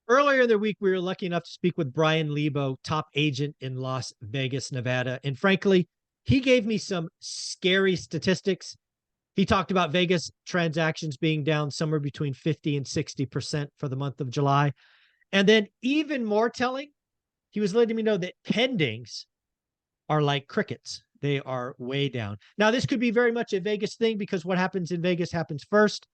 Earlier in the week, we were lucky enough to speak with Brian Lebo, top agent in Las Vegas, Nevada. And frankly, he gave me some scary statistics. He talked about Vegas transactions being down somewhere between 50 and 60% for the month of July. And then even more telling, he was letting me know that pendings are like crickets. They are way down. Now, this could be very much a Vegas thing because what happens in Vegas happens first.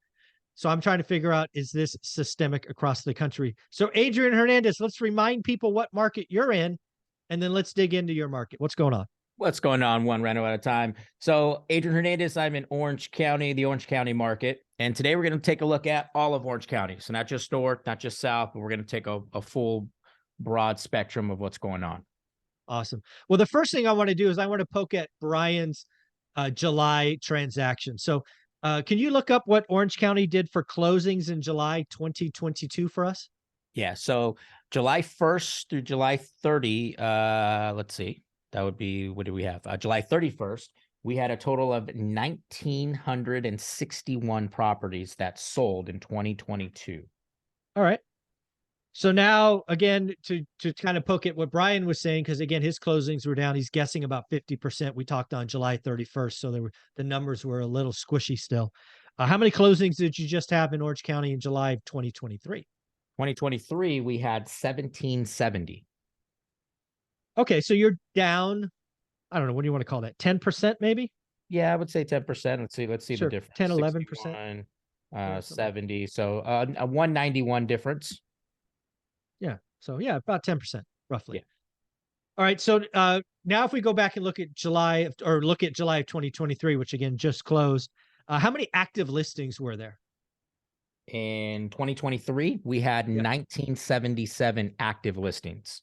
So I'm trying to figure out, is this systemic across the country? So Adrian Hernandez, let's remind people what market you're in, and then let's dig into your market. What's going on? What's going on? One reno at a time. So Adrian Hernandez, I'm in Orange County, the Orange County market. And today we're going to take a look at all of Orange County. So not just north, not just south, but we're going to take a full broad spectrum of what's going on. Awesome. Well, the first thing I want to do is I want to poke at Brian's July transaction. So can you look up what Orange County did for closings in July 2022 for us? Yeah. So July 1st through July 30, let's see. That would be, what do we have? July 31st, we had a total of 1,961 properties that sold in 2022. All right. So now, again, to kind of poke at what Brian was saying, because again, his closings were down. He's guessing about 50%. We talked on July 31st, so the numbers were a little squishy still. How many closings did you just have in Orange County in July of 2023? 2023, we had 1,770. Okay, so you're down, I don't know, what do you want to call that? 10% maybe? Yeah, I would say 10%. Let's see sure. the difference. 10, 11%. 70. So a 191 difference. Yeah. So yeah, about 10% roughly. Yeah. All right. So now if we go back and look at July of 2023, which again just closed, how many active listings were there? In 2023, we had 1977 active listings.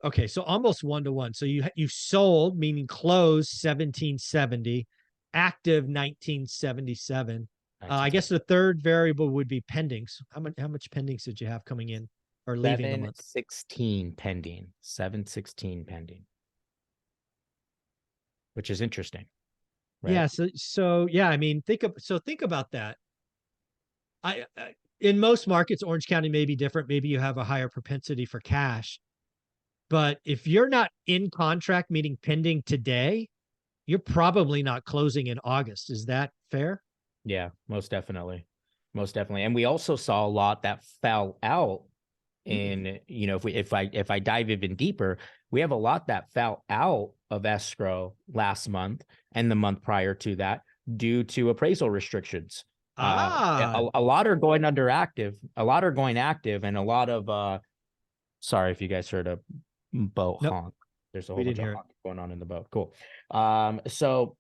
Okay, so almost 1-to-1. So you sold, meaning closed, 1770, active 1977. I guess the third variable would be pendings. How much pendings did you have coming in or leaving the month? 716 pending. 716 pending. Which is interesting. Right? Yeah. So yeah, I mean, think about that. I in most markets, Orange County may be different. Maybe you have a higher propensity for cash. But if you're not in contract, meaning pending today, you're probably not closing in August. Is that fair? Yeah, most definitely. Most definitely. And we also saw a lot that fell out in, you know, if I dive even deeper, we have a lot that fell out of escrow last month and the month prior to that due to appraisal restrictions. A lot are going under active, a lot are going active, and a lot of sorry if you guys heard a boat honk. There's a whole bunch of honk going on in the boat. Cool. So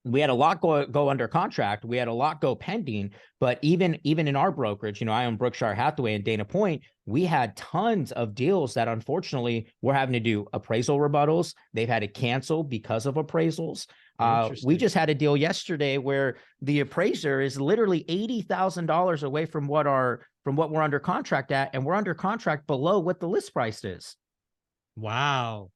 we had a lot go under contract. We had a lot go pending, but even in our brokerage, you know, I own Brookshire Hathaway and Dana Point, we had tons of deals that unfortunately we're having to do appraisal rebuttals. They've had to cancel because of appraisals. We just had a deal yesterday where the appraiser is literally $80,000 away from what we're under contract at, and we're under contract below what the list price is. Wow.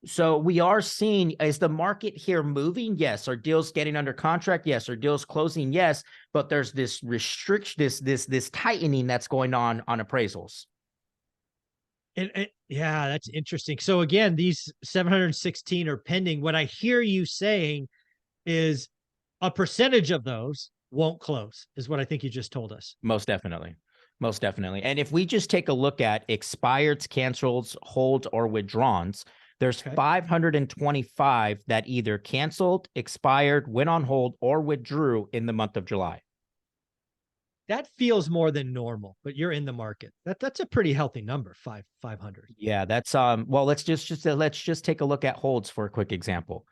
So we are seeing, is the market here moving? Yes. Are deals getting under contract? Yes. Are deals closing? Yes. But there's this restriction, this tightening that's going on appraisals. And yeah, that's interesting. So again, these 716 are pending. What I hear you saying is a percentage of those won't close, is what I think you just told us. Most definitely. Most definitely. And if we just take a look at expireds, cancels, holds, or withdrawns, there's 525 that either canceled, expired, went on hold, or withdrew in the month of July. That feels more than normal, but you're in the market. That's a pretty healthy number, 500. Yeah, that's well, let's just take a look at holds for a quick example.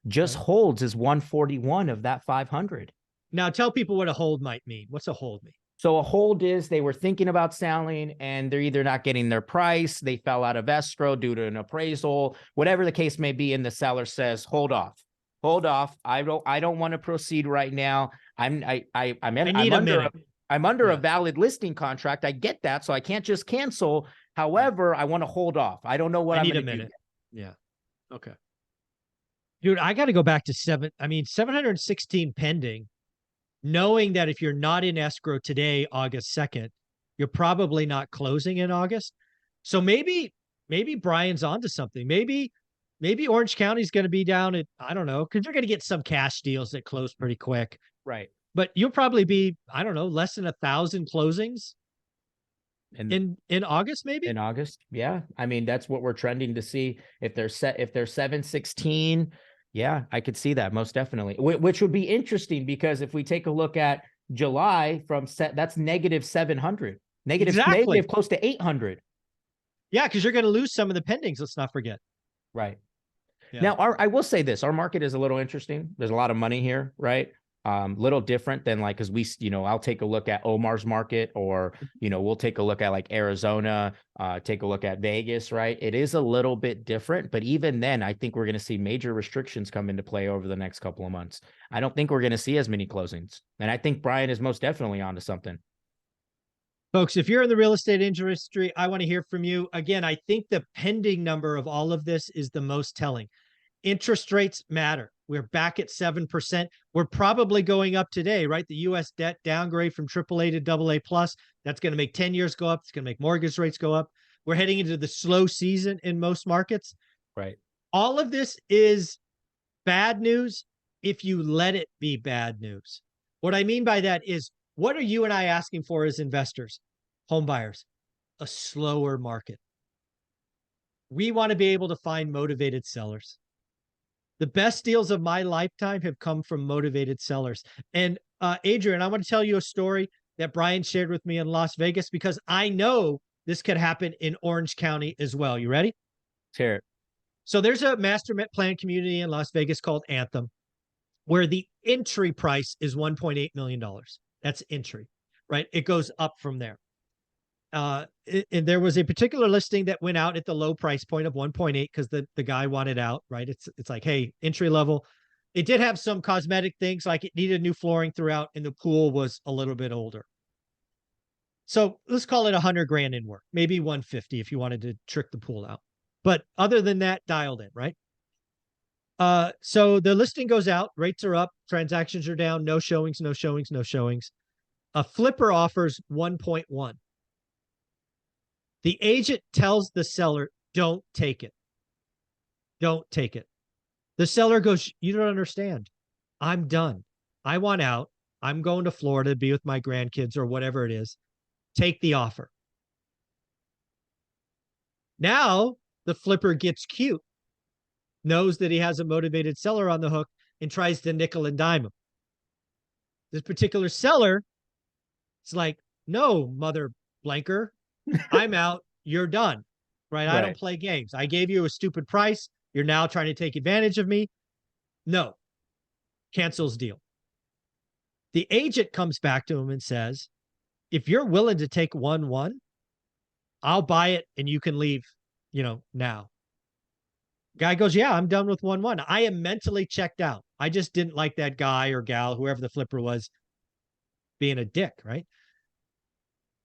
Just holds is 141 of that 500. Now tell people what a hold might mean. What's a hold mean? So a hold is they were thinking about selling and they're either not getting their price, they fell out of escrow due to an appraisal, whatever the case may be, and the seller says, hold off. I don't want to proceed right now. I'm under a valid listing contract. I get that, so I can't just cancel. However, I want to hold off. I don't know what I'm going to do. Yeah. Okay. Dude, I got to go back to 716 pending. Knowing that if you're not in escrow today, August 2nd, you're probably not closing in August. So maybe Brian's onto something. Maybe Orange County's going to be down at, I don't know, because you're going to get some cash deals that close pretty quick. Right. But you'll probably be, I don't know, less than 1,000 closings in August, maybe. In August, yeah. I mean, that's what we're trending to see. If they're 716, yeah, I could see that most definitely. Which would be interesting, because if we take a look at July that's negative 700, negative close to 800. Yeah, because you're going to lose some of the pendings. Let's not forget. Right. Yeah. Now, I will say this: our market is a little interesting. There's a lot of money here, right? Little different than like, because we, I'll take a look at Omar's market, or we'll take a look at like Arizona, take a look at Vegas, right? It is a little bit different, but even then, I think we're going to see major restrictions come into play over the next couple of months. I don't think we're going to see as many closings, and I think Brian is most definitely onto something. Folks, if you're in the real estate industry, I want to hear from you. Again, I think the pending number of all of this is the most telling. Interest rates matter. We're back at 7%. We're probably going up today, right? The U.S. debt downgrade from AAA to AA plus. That's going to make 10 years go up. It's going to make mortgage rates go up. We're heading into the slow season in most markets. Right. All of this is bad news if you let it be bad news. What I mean by that is, what are you and I asking for as investors, home buyers? A slower market. We want to be able to find motivated sellers. The best deals of my lifetime have come from motivated sellers. And Adrian, I want to tell you a story that Brian shared with me in Las Vegas, because I know this could happen in Orange County as well. You ready? Hear it. So there's a master plan community in Las Vegas called Anthem, where the entry price is $1.8 million. That's entry, right? It goes up from there. And there was a particular listing that went out at the low price point of 1.8 because the guy wanted out, right? It's like, hey, entry level. It did have some cosmetic things, like it needed new flooring throughout, and the pool was a little bit older. So let's call it 100 grand in work, maybe 150 if you wanted to trick the pool out. But other than that, dialed in, right? So the listing goes out, rates are up, transactions are down, no showings, no showings, no showings. A flipper offers 1.1. The agent tells the seller, don't take it. Don't take it. The seller goes, you don't understand. I'm done. I want out. I'm going to Florida to be with my grandkids or whatever it is. Take the offer. Now the flipper gets cute, knows that he has a motivated seller on the hook, and tries to nickel and dime him. This particular seller is like, no, mother blanker, I'm out. You're done, right? I don't play games. I gave you a stupid price. You're now trying to take advantage of me. No, cancels deal. The agent comes back to him and says, if you're willing to take 1.1, I'll buy it and you can leave, now. Guy goes, yeah, I'm done with 1.1. I am mentally checked out. I just didn't like that guy or gal, whoever the flipper was, being a dick, right?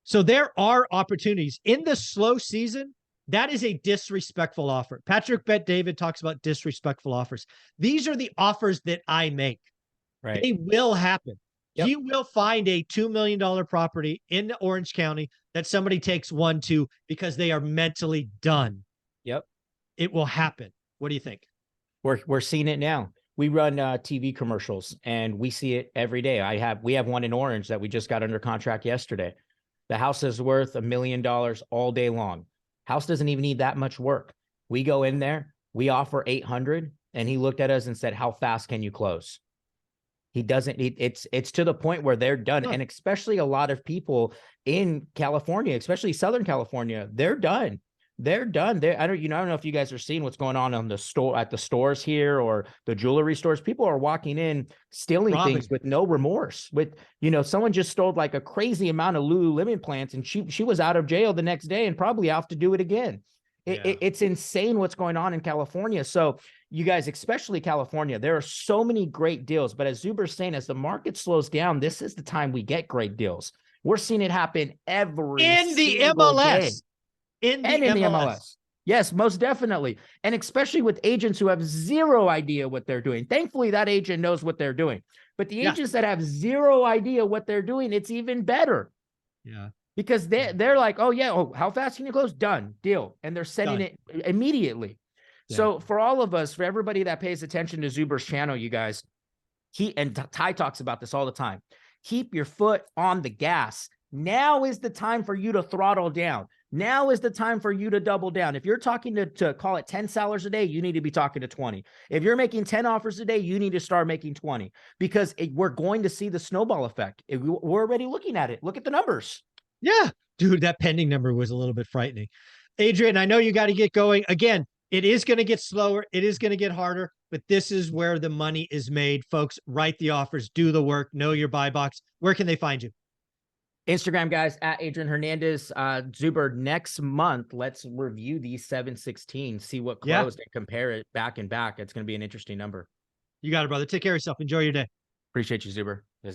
So there are opportunities in the slow season. That is a disrespectful offer. Patrick Bet-David talks about disrespectful offers. These are the offers that I make. Right. They will happen. Yep. You will find a $2 million property in Orange County that somebody takes 1.2 because they are mentally done. Yep. It will happen. What do you think? We're seeing it now. We run TV commercials and we see it every day. We have one in Orange that we just got under contract yesterday. The house is worth $1 million all day long. House doesn't even need that much work. We go in there, we offer 800, and he looked at us and said, how fast can you close? He doesn't, it's to the point where they're done. And especially a lot of people in California, especially Southern California, they're done. They're done. I don't know if you guys are seeing what's going on the store, at the stores here, or the jewelry stores. People are walking in, stealing things with no remorse. Someone just stole like a crazy amount of Lululemon plants, and she was out of jail the next day and probably off to do it again. It's insane what's going on in California. So you guys, especially California, there are so many great deals. But as Zuber's saying, as the market slows down, this is the time we get great deals. We're seeing it happen every in the single MLS. Day. In the MLS. Yes, most definitely. And especially with agents who have zero idea what they're doing. Thankfully, that agent knows what they're doing. But the agents that have zero idea what they're doing, it's even better. Yeah. because they're like, oh yeah, oh, how fast can you close? Done, deal. And they're sending Done. it immediately. Yeah. So for all of us, for everybody that pays attention to Zuber's channel, you guys, Ty talks about this all the time. Keep your foot on the gas. Now is the time for you to throttle down. Now is the time for you to double down. If you're talking to call it 10 sellers a day, you need to be talking to 20. If you're making 10 offers a day, you need to start making 20, because we're going to see the snowball effect. We're already looking at it. Look at the numbers. Yeah, dude, that pending number was a little bit frightening. Adrian, I know you got to get going. Again, it is going to get slower. It is going to get harder, but this is where the money is made. Folks, write the offers, do the work, know your buy box. Where can they find you? Instagram, guys, at Adrian Hernandez. Zuber, next month, let's review these 716, see what closed, and compare it back and back. It's going to be an interesting number. You got it, brother. Take care of yourself. Enjoy your day. Appreciate you, Zuber.